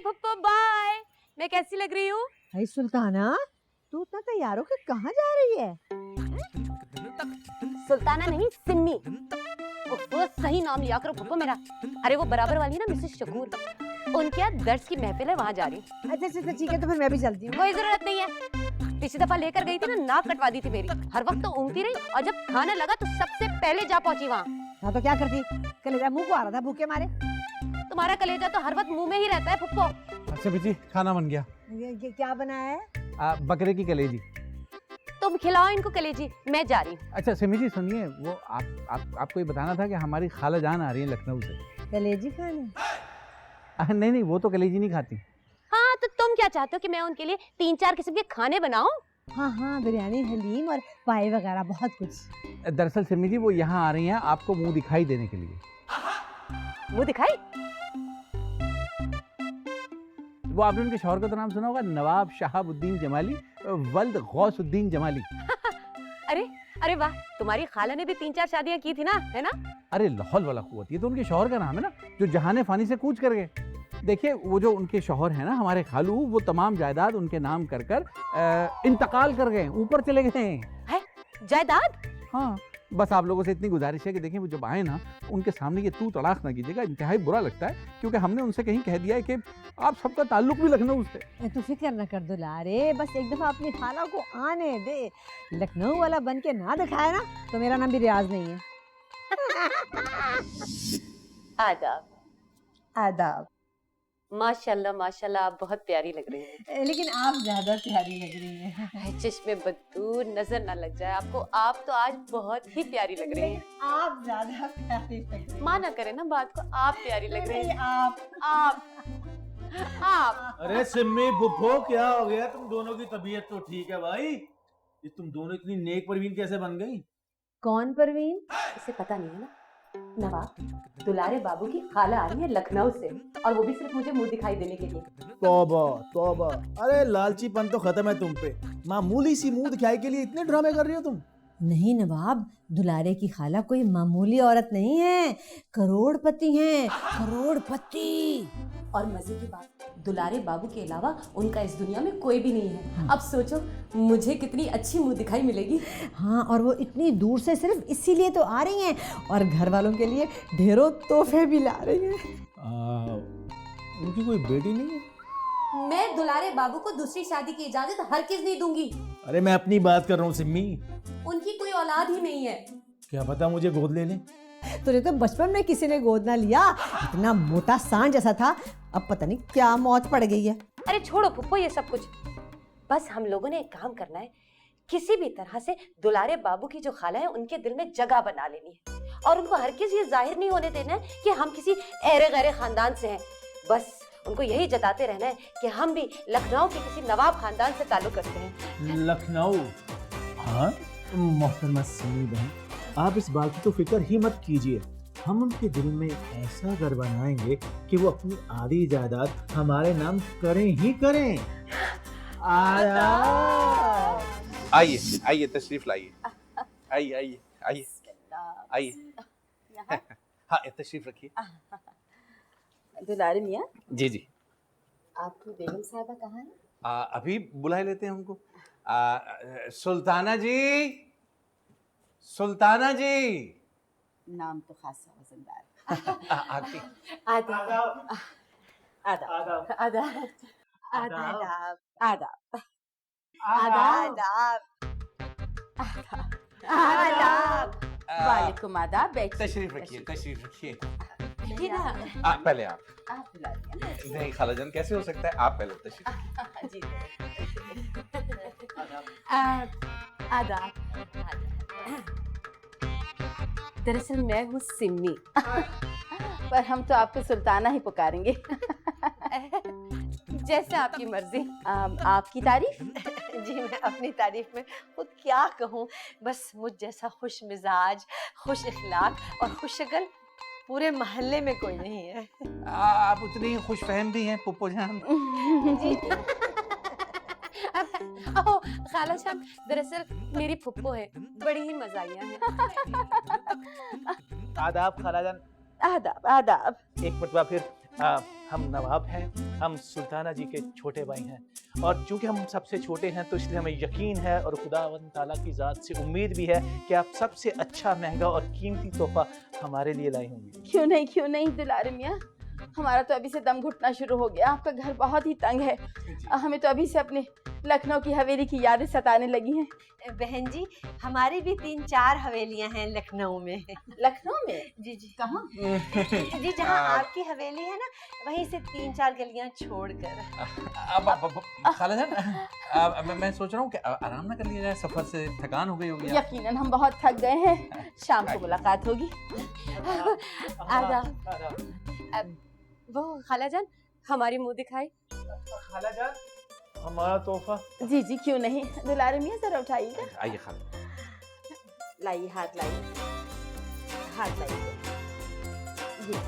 Pappo bye. मैं कैसी लग रही हूँ? भाई सुल्ताना, तू इतना तैयार होकर कहाँ जा रही है? सुल्ताना नहीं, सिम्मी। वो सही नाम लिया करो पप्पो मेरा। अरे वो बराबर वाली ना मिसेस शकूर, उनके यहाँ दर्स की महफिल है, वहाँ जा रही हूँ। अच्छा ठीक है, तो फिर मैं भी चलती हूँ। कोई जरूरत नहीं है। पिछली दफा लेकर गई थी ना, नाक कटवा दी थी मेरी। हर वक्त तो ऊँगती रही और जब खाना लगा तो सबसे पहले जा पहुंची वहाँ। हाँ तो क्या करती? कलेजा मुंह को आ रहा था भूखे मारे। तुम्हारा कलेजा तो हर वक्त मुंह में ही रहता है पुप्पो। अच्छा बेटी, खाना बन गया। ये क्या बनाया है? बकरे की कलेजी। तुम खिलाओ इनको कलेजी, मैं जा रही हूँ। अच्छा सिमी जी सुनिए, वो आपको ये बताना था कि हमारी खाला जान आ रही है लखनऊ से। कलेजी खाने? नहीं, वो तो कलेजी नहीं खाती। हाँ तो तुम क्या चाहते हो कि मैं उनके लिए 3-4 किस्म के खाने बनाऊं? हाँ, बिरयानी, हलीम और पाए वगैरह बहुत कुछ। दरअसल सिमी जी वो यहाँ आ रही हैं आपको मुंह दिखाई देने के लिए। मुंह दिखाई? वो आपने उनके शौहर का तो नाम सुना होगा, नवाब शहाबुद्दीन जमाली, वल्द गौसुद्दीन जमाली। अरे वाह, तुम्हारी खाला ने भी 3-4 शादियां की थी ना, है ना? अरे लाहौल वाला कुव्वत, ये तो उनके शौहर का नाम है ना, जो जहाने फानी से कूच कर गए। देखिए वो जो उनके शौहर है ना हमारे खालू, वो तमाम जायदाद उनके नाम कर इंतकाल कर गए, ऊपर चले गए हैं। जायदाद? हाँ, बस आप लोगों से इतनी गुजारिश है कि देखिए वो जब आए ना, उनके सामने ये तू तड़ाक ना कीजिएगा, इंतहाई बुरा लगता है, क्योंकि हमने उनसे कहीं कह दिया है कि आप सबका ताल्लुक भी लखनऊ से। तू फिक्र न कर दुलारे, बस एक दफा अपनी खाला को आने दे। लखनऊ वाला बन के ना दिखाया ना तो मेरा नाम भी रियाज नहीं है। आदाब। आदाब। माशाल्लाह माशाल्लाह, आप बहुत प्यारी लग रही हैं। लेकिन आप ज्यादा प्यारी लग रही हैं। चश्मे बदूर नजर ना लग जाए आपको, आप तो आज बहुत ही प्यारी लग रही हैं। आप ज्यादा प्यारी लग रही हैं। माना करे ना बात को, आप प्यारी लग रही हैं। आप अरे सिम्मी फुफ्फो, क्या हो गया? तुम दोनों की तबीयत तो ठीक है भाई, ये तुम दोनों इतनी नेक परवीन कैसे बन गई? कौन परवीन? इसे पता नहीं है ना, नवाब, दुलारे बाबू की खाला आ रही है लखनऊ से, और वो भी सिर्फ मुझे मुंह दिखाई देने के लिए। तौबा तौबा, अरे लालचीपन तो खत्म है तुम पे। मामूली सी मुंह दिखाई के लिए इतने ड्रामे कर रही हो तुम? नहीं नवाब, दुलारे की खाला कोई मामूली औरत नहीं है, करोड़पति हैं, करोड़पति। और मजे की बात, दुलारे बाबू के अलावा उनका इस दुनिया में कोई भी नहीं है। अब सोचो मुझे कितनी अच्छी मुंह दिखाई मिलेगी। हाँ, और वो इतनी दूर से सिर्फ इसीलिए तो आ रही हैं, और घर वालों के लिए ढेरों तोहफे भी ला रही हैं। उनकी कोई बेटी नहीं है? मैं दुलारे बाबू को दूसरी शादी की इजाजत हरगिज नहीं दूंगी। अरे मैं अपनी बात कर रहा हूँ सिम्मी। उनकी कोई औलाद ही नहीं है। क्या पता मुझे गोद ले ले। तुझे तो बचपन में किसी ने गोद ना लिया, इतना मोटा सांड जैसा था, अब पता नहीं क्या मौत पड़ गई है। अरे छोड़ो फुप्पो ये सब कुछ, बस हम लोगों ने एक काम करना है, किसी भी तरह से दुलारे बाबू की जो खाला है उनके दिल में जगह बना लेनी है, और उनको हरगिज ये जाहिर नहीं होने देना है कि हम किसी ऐरे गैरे खानदान से हैं। बस उनको यही जताते रहना है कि हम भी लखनऊ के किसी नवाब खानदान से ताल्लुक रखते हैं। लखनऊ? हाँ मोहतरमा सिम्मी बहन, आप इस बात की तो फिक्र ही मत कीजिए, हम उनके दिल में ऐसा घर बनाएंगे कि वो अपनी आधी जायदाद हमारे नाम करें ही करें। आइए आइए, तशरीफ लाइए, आइए आइए आइए आइए। हाँ तशरीफ रखिए। दुलारे मियाँ जी जी। आपकी बेगम साहिबा कहाँ है? अभी बुला लेते हैं उनको। सुल्ताना जी, सुल्ताना जी। नाम तो खासा वजनदार। आती। आदाब आदाब आदाब आदाब आदाब आदाब आदाब। वालेकुम आदाब। बैठिए। तशरीफ रखिए, तशरीफ रखिए। ये ना पहले आप। आप बुला लिया। नहीं खालाजान, कैसे हो सकता है, आप पहले तशरीफ। जी आदाब। दरअसल मैं हूँ सिम्मी। पर हम तो आपको सुल्ताना ही पुकारेंगे। जैसे आपकी मर्जी। आपकी तारीफ? जी मैं अपनी तारीफ में खुद क्या कहूँ, बस मुझ जैसा खुश मिजाज, खुश इखलाक और खुश शक्ल पूरे मोहल्ले में कोई नहीं है। आप उतनी खुशफहम भी हैं पुप्पो जान। जी ओह खाला साहब, दरअसल मेरी फुप्पो है, बड़ी ही मजाइया है। आदाब खालाजान। आदाब आदाब। एक मरतबा फिर हम नवाब हैं, हम सुल्ताना जी के छोटे भाई हैं, और चूंकि हम सबसे छोटे हैं तो इसलिए हमें यकीन है और खुदावंद ताला की ज़ात से उम्मीद भी है कि आप सबसे अच्छा, महंगा और कीमती तोहफा हमारे लिए लाई होंगी। क्यों नहीं दुलारे मियाँ, हमारा तो अभी से दम घुटना शुरू हो गया। आपका घर बहुत ही तंग है, हमें तो अभी से अपने लखनऊ की हवेली की यादें सताने लगी हैं। बहन जी, हमारी भी 3-4 हवेलियां हैं लखनऊ में। लखनऊ में? जी जी। कहाँ? जी, जहाँ आपकी हवेली है ना, वहीं से 3-4 गलियां छोड़कर। अब खाला जान, मैं सोच रहा हूँ कि आराम ना कर लिया जाए, सफर से थकान हो गई होगी। यकीनन हम बहुत थक गए हैं, शाम को मुलाकात होगी। आदाब। वो खाला जान, हमारी मुंह दिखाई। खाला जान, हमारा तोहफा। जी जी, क्यों नहीं। दुलारे मियाँ जरा उठाइएगा। आइए खाला। लाइए, हाथ लाइए, हाथ लाइए। ये है।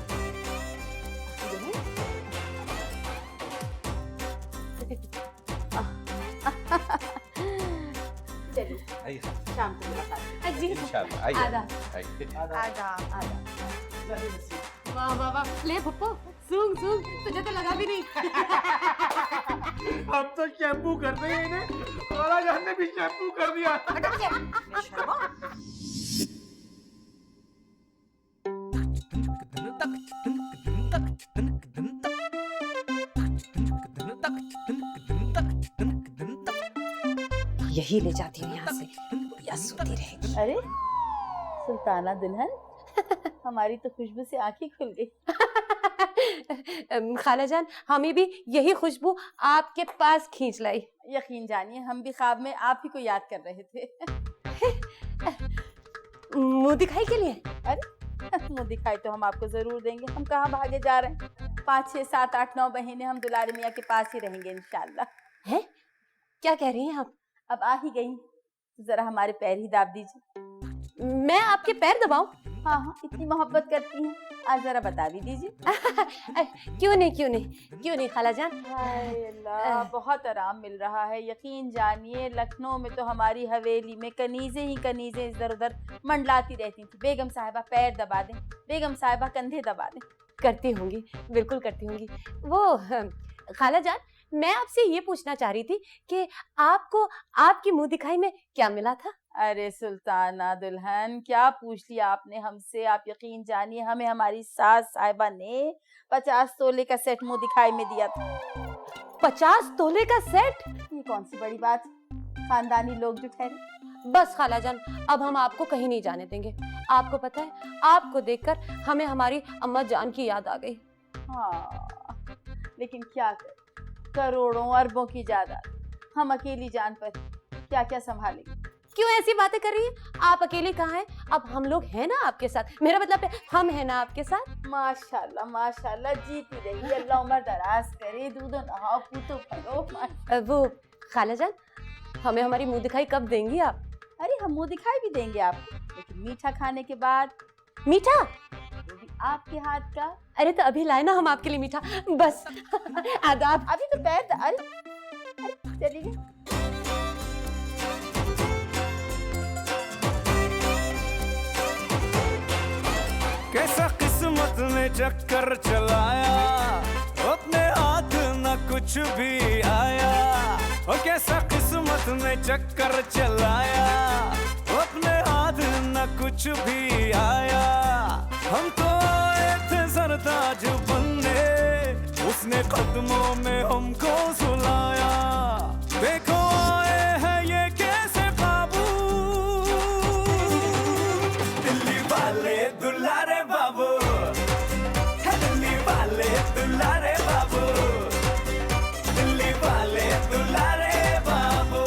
चलिए आइए खाला। शाम को मुलाकात। जी इंशाल्लाह। आइए। आदाब। आइए। वाह वाह वाह, ले फुप्पो, सूंघ तुझे तो लगा भी नहीं। अब तो शैम्पू कर रहे हैं इन्हें, खाला जान ने भी शैम्पू कर दिया। यही ले जाती हूँ यहाँ से, या सोती रहेगी। अरे सुल्ताना दुल्हन, हमारी तो खुशबू से आंखें खुल गई। खाला जान, हमें भी यही खुशबू आपके पास खींच लाई। यकीन जानिए, हम भी ख्वाब में आप ही को याद कर रहे थे। मुंह दिखाई के लिए? मुंह दिखाई तो हम आपको जरूर देंगे, हम कहाँ भागे जा रहे हैं। 5, 6, 7, 8, 9 महीने हम दुलारे मियाँ के पास ही रहेंगे इंशाल्लाह। है? क्या कह रही हैं आप? अब आ ही गई, जरा हमारे पैर ही दाब दीजिए। मैं आपके पैर दबाऊं? हाँ हाँ, इतनी मोहब्बत करती हैं, आज जरा बता भी दीजिए। क्यों नहीं खाला जान। हाय अल्लाह, बहुत आराम मिल रहा है। यकीन जानिए, लखनऊ में तो हमारी हवेली में कनीज़ें ही कनीज़ें इधर उधर मंडलाती रहती थी। बेगम साहिबा पैर दबा दें, बेगम साहिबा कंधे दबा दें। करती होंगी, बिल्कुल करती होंगी। वो खाला जान, मैं आपसे ये पूछना चाह रही थी कि आपको आपकी मुंह दिखाई में क्या मिला था? अरे सुल्ताना दुल्हन, क्या पूछ लिया आपने हमसे। आप यकीन जानिए, हमें हमारी सास साहिबा ने 50 तोले का सेट मुंह दिखाई में दिया था। 50 तोले का सेट? ये कौन सी बड़ी बात, खानदानी लोग जो ठहरे। बस खाला जान, अब हम आपको कहीं नहीं जाने देंगे। आपको पता है, आपको देखकर हमें हमारी अम्मा जान की याद आ गई। हाँ, लेकिन क्या कर, करोड़ों अरबों की जायदाद, हम अकेली जान पर क्या क्या संभालेंगे। क्यों ऐसी बातें कर रही हैं? आप अकेले कहाँ हैं? अब हम लोग हैं ना आपके साथ। मेरा मतलब है, हम हैं ना आपके साथ। माशाल्लाह माशाल्लाह, जीती रही, अल्लाह उम्र दराज करे, दूधो नहाओ पूतो फलो। वो खाला जान, हमें हमारी मुंह दिखाई कब देंगी आप? अरे हम मुंह दिखाई भी देंगे आपको, लेकिन मीठा खाने के बाद। मीठा? वो भी आपके हाथ का। अरे तो अभी लाए ना हम आपके लिए मीठा। बस आदाब। अभी तो पैर अरे चलिए। कैसा किस्मत ने चक्कर चलाया, अपने हाथ न कुछ भी आया। और कैसा किस्मत ने चक्कर चलाया, अपने हाथ न कुछ भी आया। हम तो आए थे सरताज बनने, उसने कदमों में हमको सुलाया। देखो आए हैं ये कैसे काबू, दिल्ली वाले दुलारे बाबू, दिल्ली वाले दुलारे बाबू, दिल्ली वाले दुलारे बाबू।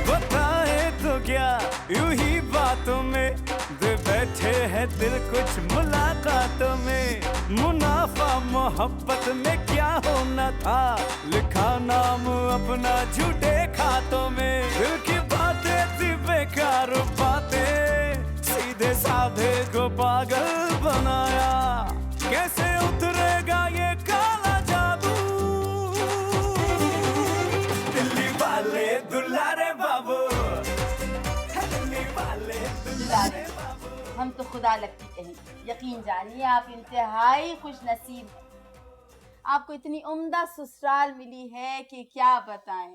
बताए तो क्या यूं ही बातों में, दे बैठे हैं दिल कुछ मुलाकातों में। मुनाफा मोहब्बत में क्या होना था, लिखा नाम अपना झूठे खातों में। दिल की बातें थी बेकार बातें, सीधे साधे को पागल बनाया। कैसे उतरेगा ये काला जादू, दिल्ली वाले दुलारे बाबू, खुदा लगती कहीं। यकीन जानिए आप इंतहाई खुश नसीब हैं। आपको इतनी उम्दा ससुराल मिली है कि क्या बताएं।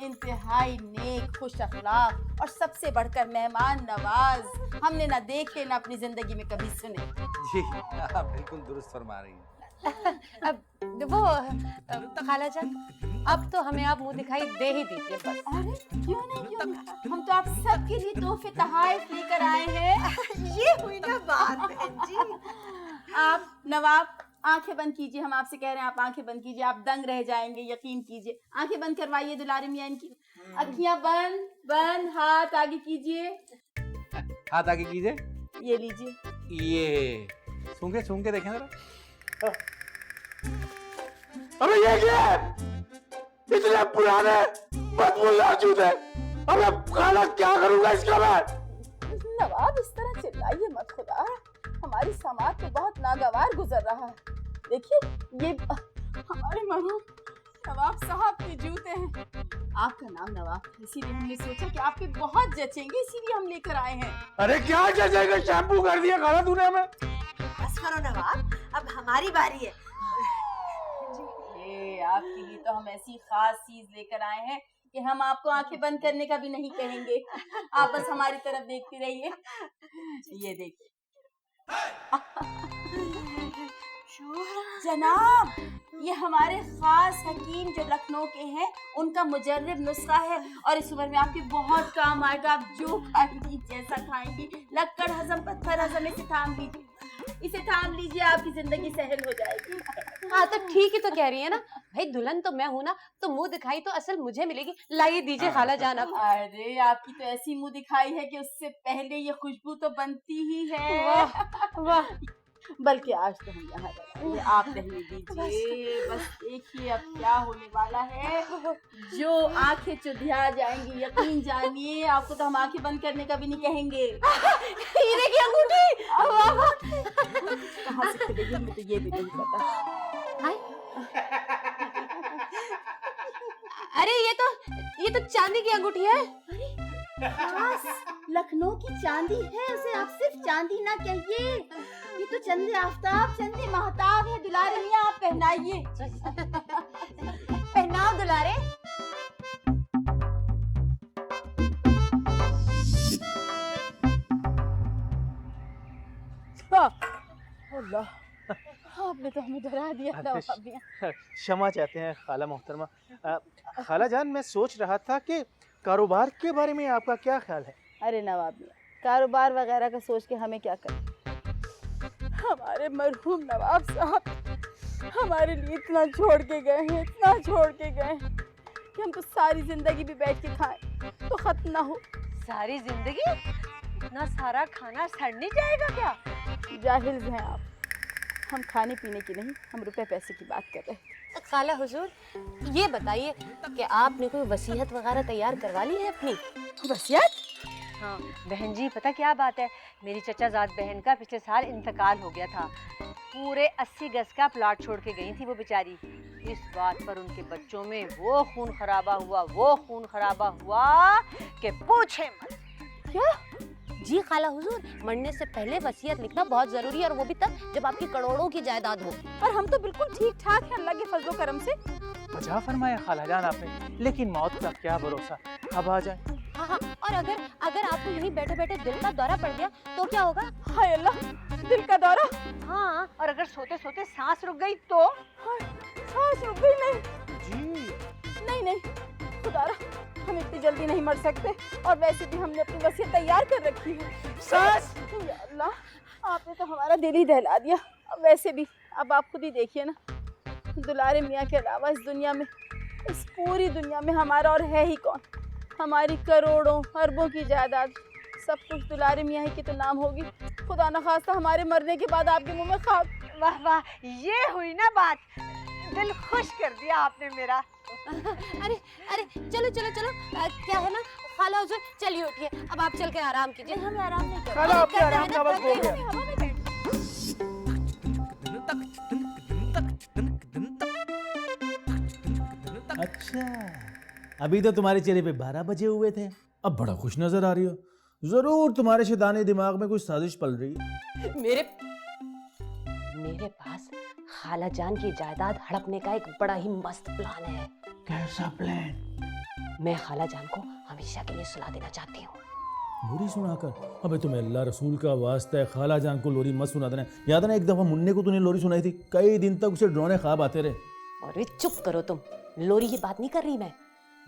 इंतहाई नेक, खुश अखलाक और सबसे बढ़कर मेहमान नवाज हमने ना देखे ना अपनी जिंदगी में कभी सुने। जी आप बिल्कुल दुरुस्त फरमा रही हैं। अब वो खाला जान, अब तो हमें आप मुंह दिखाई दे ही दीजिए बस। अरे क्यों नहीं, हम तो आप सबके लिए तोहफे तहाइफ लेकर आए हैं। ये हुई ना बात बहन जी। आप नवाब आंखें बंद कीजिए, हम आपसे कह रहे हैं आप आंखें बंद कीजिए, आप दंग रह जाएंगे, यकीन कीजिए। आंखें बंद करवाइए दुलारे मियां इनकी, अखियां बंद बंद, हाथ आगे कीजिए, हाथ आगे कीजिए, ये लीजिए। ये सूंघ के देखें जरा। अबे ये क्या है? इतने पुराने बदबूदार जूते, अबे खाना क्या करूंगा इसका मैं? नवाब इस तरह चिल्लाइए मत, खुदा हमारी समाज तो बहुत नागवार गुजर रहा है। देखिए ये हमारे मरहूम नवाब साहब के जूते हैं। आपका नाम नवाब है, इसीलिए हमने सोचा कि आप पे बहुत जचेंगे, इसीलिए हम लेकर आए हैं। अरे क्या जैसे शैम्पू कर दिया खाना तूने हमें? बस करो नवाब, अब हमारी बारी है। ये आपके लिए तो हम ऐसी खास चीज लेकर आए हैं कि हम आपको आंखें बंद करने का भी नहीं कहेंगे। आप बस हमारी तरफ देखते रहिए। ये देखिए जनाब, ये हमारे खास हकीम जो लखनऊ के हैं, उनका मुजर्रिब नुस्खा है और इस उम्र में आपके बहुत काम आएगा। आप जो खाएंगी, जैसा खाएंगी, लक्कड़ हजम पत्थर हजम, इसे थाम लीजिए, इसे थाम लीजिए, आपकी जिंदगी सहल हो जाएगी। हाँ तो ठीक ही तो कह रही है ना भाई, दुल्हन तो मैं हूँ ना, तो मुंह दिखाई तो असल मुझे मिलेगी। लाइए दीजिए खाला जान अब। अरे आपकी तो ऐसी मुंह दिखाई है कि उससे पहले ये खुशबू तो बनती ही है। वाह वाह, बल्कि आज तो हम यहाँ रहेंगे, आप रहने दीजिए। बस देखिए अब क्या होने वाला है। जो आंखें चुधिया जाएंगी, यकीन जानिए आपको तो हम आंखें बंद करने का भी नहीं कहेंगे। हीरे की अंगूठी, वाह वाह। कहाँ से खरीदेंगे हमें तो ये भी नहीं पता। हाय, अरे ये तो चांदी की अंगूठी है। खास लखनऊ की चांदी है, उसे आप सिर्फ चांदी ना कहिए, ये तो चंदे आफ्ताब, चंदे महताब है। दुलारे मियां आप पहनाइए। पहनाओ दुलारे। अल्लाह, आपने तो हमें डरा दिया नवाब मियां। क्षमा चाहते हैं खाला मोहतरमा। खाला जान, मैं सोच रहा था कि कारोबार के बारे में आपका क्या ख्याल है? अरे नवाब मियां, कारोबार वगैरह का सोच के हमें क्या करना। हमारे मरहूम नवाब साहब हमारे लिए इतना छोड़ के गए हैं, इतना छोड़ के गए हैं कि हम तो सारी जिंदगी भी बैठ के खाएं तो खत्म ना हो। सारी जिंदगी इतना सारा खाना सड़ नहीं जाएगा क्या? जाहिल हैं आप, हम खाने पीने की नहीं, हम रुपए पैसे की बात कर रहे हैं। खाला हुजूर, ये बताइए कि आपने कोई वसीयत वगैरह तैयार करवा ली है अपनी? वसीयत? हाँ बहन जी, पता क्या बात है, मेरी चचाजाद बहन का पिछले साल इंतकाल हो गया था। पूरे 80 गज का प्लॉट छोड़ के गई थी वो बेचारी। इस बात पर उनके बच्चों में वो खून खराबा हुआ कि पूछे मत। क्या? जी खाला हुजूर, मरने से पहले वसीयत लिखना बहुत जरूरी है, और वो भी तब जब आपकी करोड़ों की जायदाद हो। पर हम तो बिल्कुल ठीक ठाक हैं अल्लाह के फजलो करम से। मजा फरमाया खाला जान आपने, लेकिन मौत का क्या भरोसा, अब आ जाए। हाँ, और अगर आपको यहीं बैठे बैठे दिल का दौरा पड़ गया तो क्या होगा? हाय अल्लाह, दिल का दौरा? हाँ, और अगर सोते सोते सांस रुक गई तो? सांस रुक गई? नहीं, खुदारा, हम इतनी जल्दी नहीं मर सकते, और वैसे भी हमने अपनी वसीयत तैयार कर रखी है। सांस? या अल्लाह, आपने तो हमारा दिल ही दहला दिया। अब वैसे भी अब आप खुद ही देखिए ना, दुलारे मियाँ के अलावा इस दुनिया में, इस पूरी दुनिया में हमारा और है ही कौन? हमारी करोड़ों अरबों की जायदाद सब कुछ दुलारे मियाँ ही की तो नाम होगी। खुदा न खास्ता हमारे मरने के बाद आपके मुंह में खाक। वाह वाह, ये हुई ना बात, दिल खुश कर दिया आपने मेरा। अरे चलो क्या है ना खाला हुजूर, चलिए उठिए, अब आप चल के आराम कीजिए। हमें आराम नहीं करना। खाला, आपके आराम का वक्त हो गया। हवा में बैठ। अच्छा, अभी तो तुम्हारे चेहरे पे 12 बजे हुए थे, अब बड़ा खुश नजर आ रही हो। जरूर तुम्हारे शैतानी दिमाग में कोई साजिश पल रही है। मेरे पास खाला जान की जायदाद हड़पने का एक बड़ा ही मस्त प्लान है। कैसा प्लान? मैं खाला जान को हमेशा के लिए सुला देना चाहती हूँ। लोरी सुनाकर? अबे तुम्हें अल्लाह रसूल का वास्ता है, खाला जान को लोरी मत सुना देना। याद है ना एक दफा मुन्ने को तूने लोरी सुनाई थी, कई दिन तक उसे डरावने ख्वाब आते रहे। अरे चुप करो तुम, लोरी की बात नहीं कर रही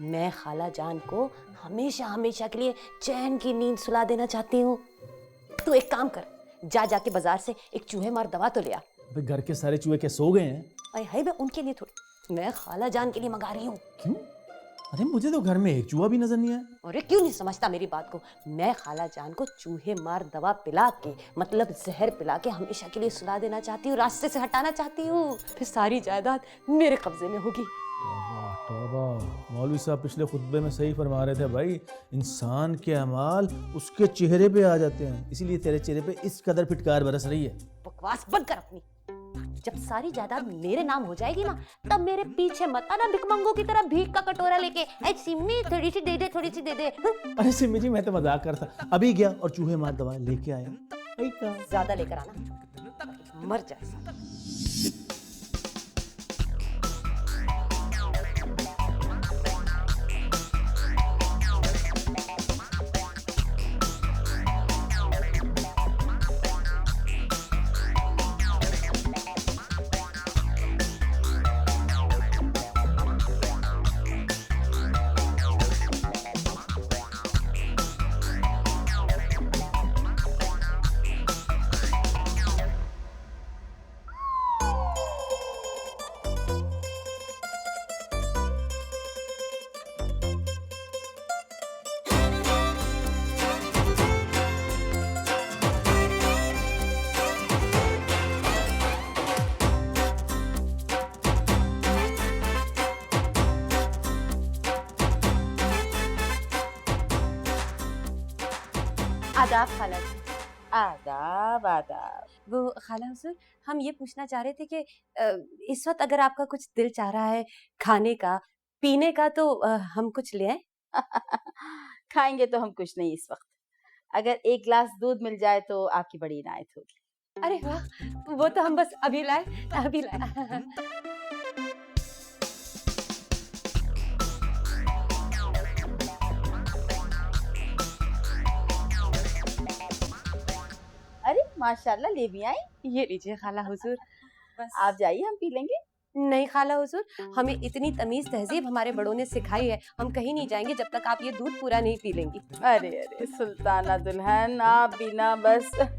मैं खाला जान को हमेशा हमेशा के लिए चैन की नींद सुला देना चाहती हूँ। तू एक काम कर, जा जाके बाजार से एक चूहे मार दवा तो ले आ। अबे घर के सारे चूहे क्या सो गए हैं? अरे हाय, मैं उनके लिए थोड़ी, मैं खाला जान के लिए मंगा रही हूँ। क्यों? अरे मुझे तो घर में एक चूहा भी नजर नहीं आया। अरे क्यों नहीं समझता मेरी बात को? मैं खाला जान को चूहे मार दवा पिला के, मतलब जहर पिला के हमेशा के लिए सुला देना चाहती हूँ, रास्ते से हटाना चाहती हूँ। फिर सारी जायदाद मेरे कब्जे में होगी। तौबा तौबा, मौलवी साहब पिछले खुतबे में सही फरमा रहे थे भाई, इंसान के अमाल उसके चेहरे पे आ जाते हैं, इसीलिए तेरे चेहरे पे इस कदर फिटकार बरस रही है। बकवास बंद कर अपनी। जब सारी जायदाद मेरे नाम हो जाएगी ना, तब मेरे पीछे मत आना भिखमंगों की तरह भीख का कटोरा लेके, ए सिम्मी थोड़ी सी दे दे, थोड़ी सी दे दे। अरे सिम्मी जी मैं तो मजाक करता, अभी गया और चूहे मार दवा लेके आया। ज्यादा लेकर आना, मर जाए। आदाब खाला जी। आदाब आदाब। वो खाला हुजूर, हम ये पूछना चाह रहे थे कि इस वक्त अगर आपका कुछ दिल चाह रहा है खाने का पीने का, तो हम कुछ ले आए? खाएंगे तो हम कुछ नहीं इस वक्त, अगर एक गिलास दूध मिल जाए तो आपकी बड़ी इनायत होगी। अरे वाह, वो तो हम बस अभी लाए, अभी लाए। अरे माशाल्लाह, ले भी आई। ये लीजिए खाला हुजूर। बस आप जाइए, हम पी लेंगे। नहीं खाला हुजूर, हमें इतनी तमीज तहजीब हमारे बड़ों ने सिखाई है, हम कहीं नहीं जाएंगे जब तक आप ये दूध पूरा नहीं पी लेंगी। अरे अरे सुल्ताना दुल्हन, आप बिना बस। ये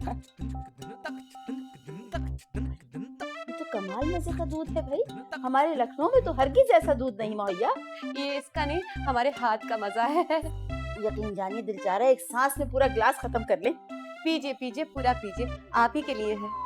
तो कमाल मजे का दूध है भाई, हमारे लखनऊ में तो हरगिज ऐसा दूध नहीं मुहैया। ये इसका नहीं, हमारे हाथ का मजा है। यकीन जानिए दिल चाह रहा है एक सांस में पूरा गिलास खत्म कर ले। पीजिए पीजिए, पूरा पीजिए, आप ही के लिए है।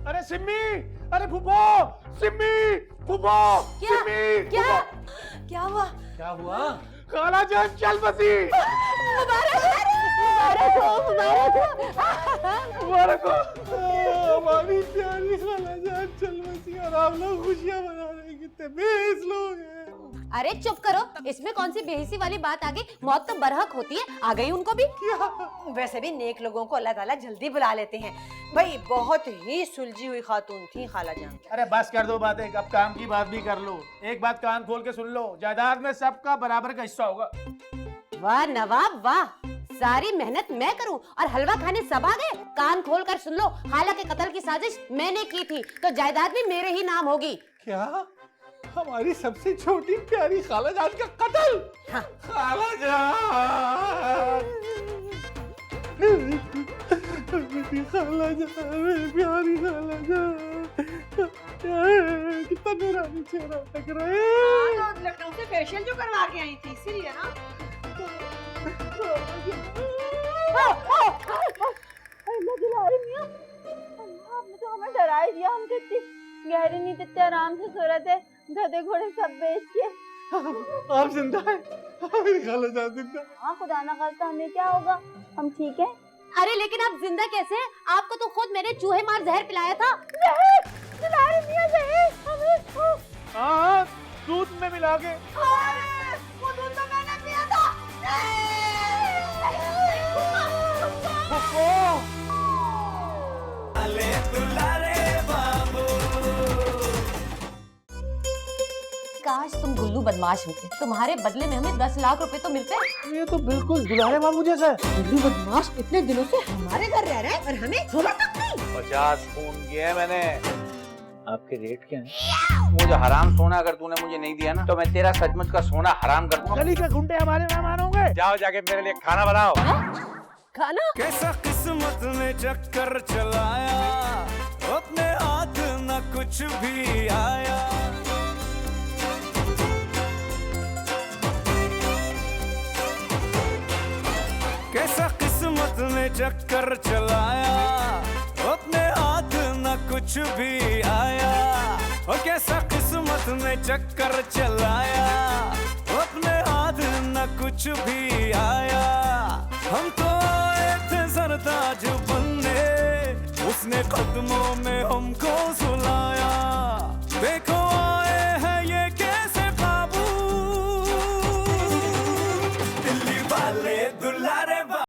अरे सिम्मी, अरे फूफो, सिम्मी, फूफो, सिम्मी, क्या फूफो। क्या हुआ? क्या हुआ? खाला जान चल बसी। मुबारक हो। हमारी प्यारी खाला जान चल बसी और आप लोग खुशियां मना रहे हैं, कितने बेइज्जत लोग हैं। अरे चुप करो, इसमें कौन सी बेहिसी वाली बात आ गई? मौत तो बरहक होती है, आ गई उनको भी। वैसे भी नेक लोगों को अल्लाह ताला जल्दी बुला लेते हैं। भाई बहुत ही सुलझी हुई खातून थी खाला जान। अरे बस कर दो बातें, अब काम की बात भी कर लो। एक बात कान खोल के सुन लो, जायदाद में सबका बराबर का हिस्सा होगा। वाह नवाब वाह, सारी मेहनत मैं करूं और हलवा खाने सब आ गए। कान खोल कर सुन लो, खाला के कत्ल की साजिश मैंने की थी, तो जायदाद भी मेरे ही नाम होगी। क्या? हमारी सबसे छोटी प्यारी खाला जान का कत्ल? हाँ। खाला जान, मेरी खाला जान, मेरी प्यारी खाला जान, कितना तो मेरा भी चेहरा लग रहा है। लखनऊ से फेशियल जो करवा के आई थी इसीलिए ना। आपने तो हमें डरा ही दिया। हम तो इतनी गहरी नींद इतने आराम से सो रहे थे, गधे घोड़े सब बेच के। आप जिंदा है? मेरी खाला जान जिंदा। हाँ, खुदा ना खास्ता हमें क्या होगा, हम ठीक हैं। अरे लेकिन आप जिंदा कैसे हैं? आपको तो खुद मैंने चूहे मार जहर पिलाया था। हाँ, दूध में मिला के। वो दूध तो मैंने पिया था। अले दुलारे बाबू। काश तुम गुल्लू बदमाश होते, तुम्हारे बदले में हमें 10 लाख रुपए तो मिलते। ये तो बिल्कुल दुलारे बाबू जैसा है। गुल्लू बदमाश इतने दिनों से हमारे घर रह रहा है और हमें थोड़ा तक नहीं। 50 खून किए हैं मैंने। आपके रेट क्या है? वो जो हराम सोना अगर तूने मुझे नहीं दिया ना तो मैं तेरा सचमुच का सोना हराम कर दूंगा। गली के गुंडे हमारे मेहमान होंगे। जाओ जाके मेरे लिए खाना बनाओ। खाना? कैसा किस्मत ने चक्कर चलाया, अपने हाथ न कुछ भी आया। कैसा किस्मत ने चक्कर चलाया, अपने हाथ न कुछ भी आया। और कैसा किस्मत ने चक्कर चलाया, अपने हाथ न कुछ भी आया। हम तो आए थे सरताज बनने, उसने कदमों में हमको सुलाया। देखो आए